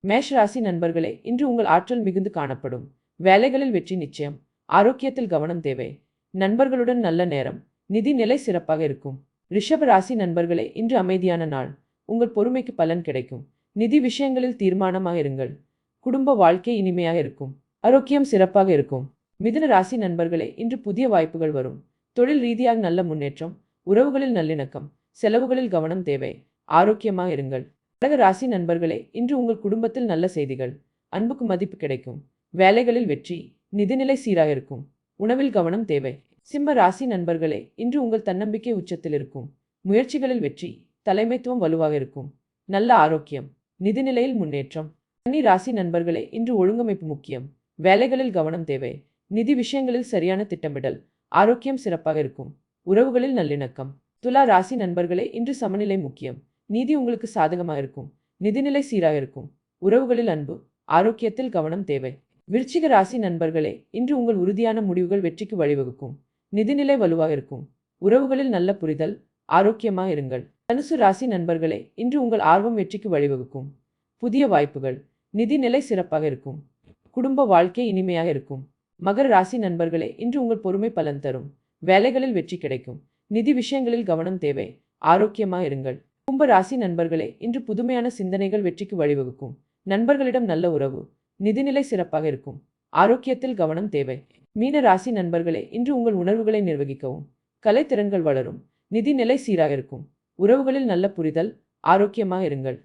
மேஷ ராசி நண்பர்களே, இன்று உங்கள் ஆற்றல் மிகுந்து காணப்படும். வேலைகளில் வெற்றி நிச்சயம். ஆரோக்கியத்தில் கவனம் தேவை. நண்பர்களுடன் நல்ல நேரம். நிதி நிலை சிறப்பாக இருக்கும். ரிஷப ராசி நண்பர்களே, இன்று அமைதியான நாள். உங்கள் பொறுமைக்கு பலன் கிடைக்கும். நிதி விஷயங்களில் தீர்மானமாக இருங்கள். குடும்ப வாழ்க்கை இனிமையாக இருக்கும். ஆரோக்கியம் சிறப்பாக இருக்கும். மிதுன ராசி நண்பர்களே, இன்று புதிய வாய்ப்புகள் வரும். தொழில் ரீதியாக நல்ல முன்னேற்றம். உறவுகளில் நல்லிணக்கம். செலவுகளில் கவனம் தேவை. ஆரோக்கியமாக இருங்கள். கடக ராசி நண்பர்களே, இன்று உங்கள் குடும்பத்தில் நல்ல செய்திகள். அன்புக்கு மதிப்பு கிடைக்கும். வேலைகளில் வெற்றி. நிதிநிலை சீராக இருக்கும். உணவில் கவனம் தேவை. சிம்ம ராசி நண்பர்களே, இன்று உங்கள் தன்னம்பிக்கை உச்சத்தில் இருக்கும். முயற்சிகளில் வெற்றி. தலைமைத்துவம் வலுவாக இருக்கும். நல்ல ஆரோக்கியம். நிதிநிலையில் முன்னேற்றம். கன்னி ராசி நண்பர்களே, இன்று ஒழுங்கமைப்பு முக்கியம். வேலைகளில் கவனம் தேவை. நிதி விஷயங்களில் சரியான திட்டமிடல். ஆரோக்கியம் சிறப்பாக இருக்கும். உறவுகளில் நல்லிணக்கம். துலா ராசி நண்பர்களே, இன்று சமநிலை முக்கியம். நீதி உங்களுக்கு சாதகமாக இருக்கும். நிதிநிலை சீராக இருக்கும். உறவுகளில் அன்பு. ஆரோக்கியத்தில் கவனம் தேவை. விருச்சிக ராசி நண்பர்களே, இன்று உங்கள் உறுதியான முடிவுகள் வெற்றிக்கு வழிவகுக்கும். நிதிநிலை வலுவாக இருக்கும். உறவுகளில் நல்ல புரிதல். ஆரோக்கியமாக இருங்கள். தனுசு ராசி நண்பர்களே, இன்று உங்கள் ஆர்வம் வெற்றிக்கு வழிவகுக்கும். புதிய வாய்ப்புகள். நிதிநிலை சிறப்பாக இருக்கும். குடும்ப வாழ்க்கை இனிமையாக இருக்கும். மகர ராசி நண்பர்களே, இன்று உங்கள் பொறுமை பலன் தரும். வேலைகளில் வெற்றி கிடைக்கும். நிதி விஷயங்களில் கவனம் தேவை. ஆரோக்கியமாக இருங்கள். கும்ப ராசி நண்பர்களே, இன்று புதுமையான சிந்தனைகள் வெற்றிக்கு வழிவகுக்கும். நண்பர்களிடம் நல்ல உறவு. நிதிநிலை சிறப்பாக இருக்கும். ஆரோக்கியத்தில் கவனம் தேவை. மீன ராசி நண்பர்களே, இன்று உங்கள் உணர்வுகளை நிர்வகிக்கவும். கலைத்திறன்கள் வளரும். நிதிநிலை சீராக இருக்கும். உறவுகளில் நல்ல புரிதல். ஆரோக்கியமாக இருங்கள்.